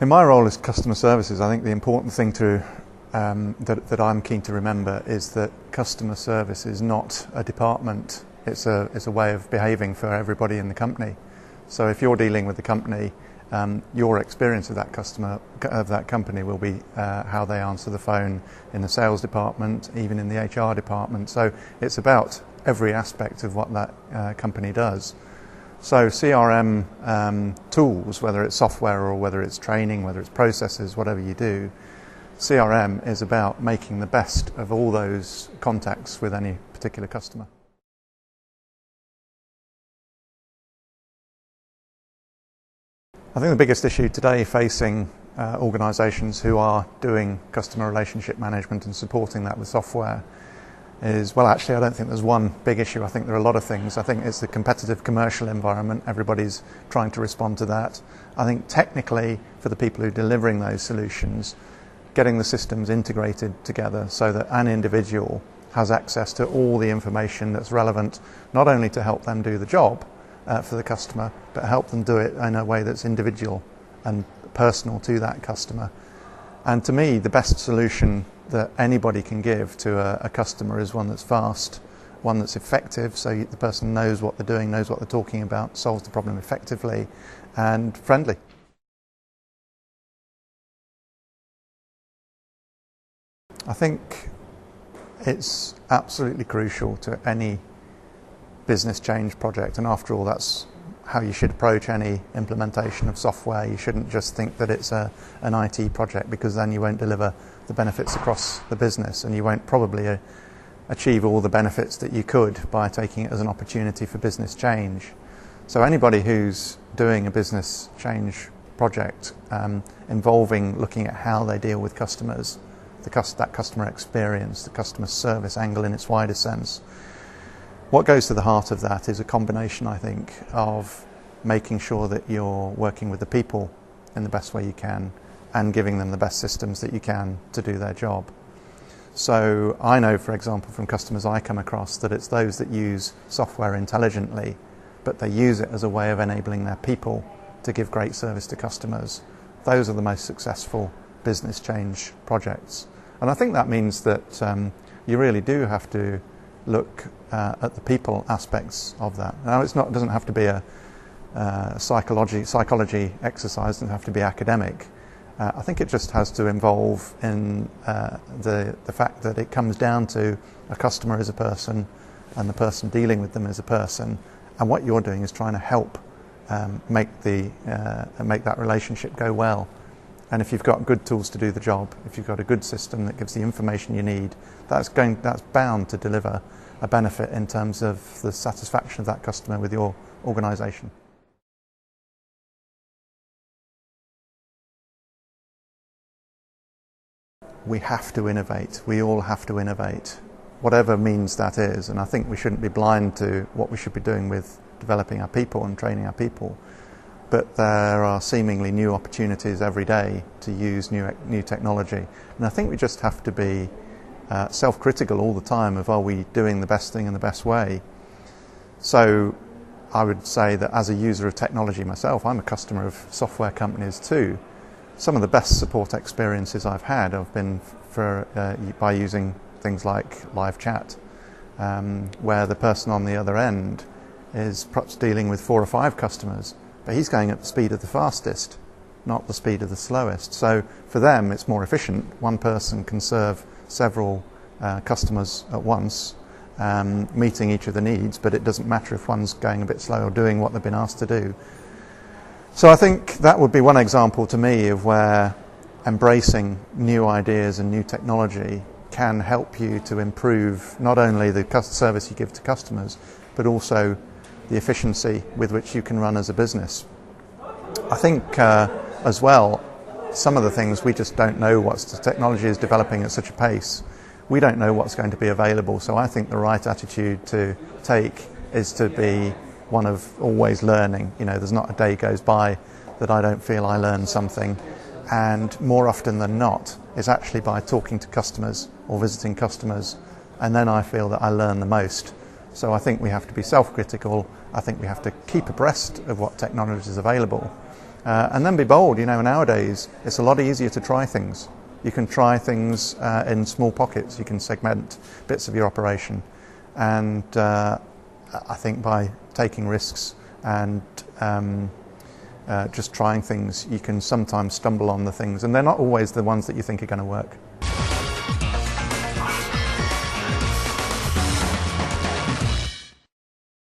In my role as customer services, I think the important thing that I'm keen to remember is that customer service is not a department. It's a way of behaving for everybody in the company. So if you're dealing with the company, your experience of that customer, of that company, will be how they answer the phone in the sales department, even in the HR department. So it's about every aspect of what that company does. So CRM tools, whether it's software or whether it's training, whether it's processes, whatever you do, CRM is about making the best of all those contacts with any particular customer. I think the biggest issue today facing organisations who are doing customer relationship management and supporting that with software is, well, actually I don't think there's one big issue. I think there are a lot of things. I think it's the competitive commercial environment. Everybody's trying to respond to that. I think technically, for the people who are delivering those solutions, getting the systems integrated together so that an individual has access to all the information that's relevant, not only to help them do the job for the customer, but help them do it in a way that's individual and personal to that customer. And to me, the best solution that anybody can give to a customer is one that's fast, one that's effective, so the person knows what they're doing, knows what they're talking about, solves the problem effectively, and friendly. I think it's absolutely crucial to any business change project, and after all, that's how you should approach any implementation of software. You shouldn't just think that it's an IT project, because then you won't deliver the benefits across the business, and you won't probably achieve all the benefits that you could by taking it as an opportunity for business change. So anybody who's doing a business change project involving looking at how they deal with customers, that customer experience, the customer service angle in its wider sense, what goes to the heart of that is a combination, I think, of making sure that you're working with the people in the best way you can and giving them the best systems that you can to do their job. So I know, for example, from customers I come across, that it's those that use software intelligently, but they use it as a way of enabling their people to give great service to customers. Those are the most successful business change projects. And I think that means that you really do have to look at the people aspects of that. Now, it doesn't have to be a psychology exercise, it doesn't have to be academic. I think it just has to involve in the fact that it comes down to a customer as a person and the person dealing with them as a person, and what you're doing is trying to help make that relationship go well. And if you've got good tools to do the job, if you've got a good system that gives the information you need, that's bound to deliver a benefit in terms of the satisfaction of that customer with your organisation. We have to innovate. We all have to innovate, whatever means that is. And I think we shouldn't be blind to what we should be doing with developing our people and training our people. But there are seemingly new opportunities every day to use new technology. And I think we just have to be self-critical all the time of, are we doing the best thing in the best way? So I would say that as a user of technology myself, I'm a customer of software companies too. Some of the best support experiences I've had have been by using things like live chat, where the person on the other end is perhaps dealing with 4 or 5 customers, but he's going at the speed of the fastest, not the speed of the slowest. So for them, it's more efficient. One person can serve several customers at once, meeting each of the needs, but it doesn't matter if one's going a bit slow or doing what they've been asked to do. So I think that would be one example to me of where embracing new ideas and new technology can help you to improve not only the service you give to customers, but also the efficiency with which you can run as a business. I think as well, some of the things we just don't know. The technology is developing at such a pace, we don't know what's going to be available. So I think the right attitude to take is to be one of always learning. You know, there's not a day goes by that I don't feel I learn something, and more often than not, it's actually by talking to customers or visiting customers, and then I feel that I learn the most. So I think we have to be self-critical. I think we have to keep abreast of what technology is available, And then be bold. Nowadays it's a lot easier to try things. You can try things in small pockets. You can segment bits of your operation, and I think by taking risks and just trying things, you can sometimes stumble on the things, and they're not always the ones that you think are going to work.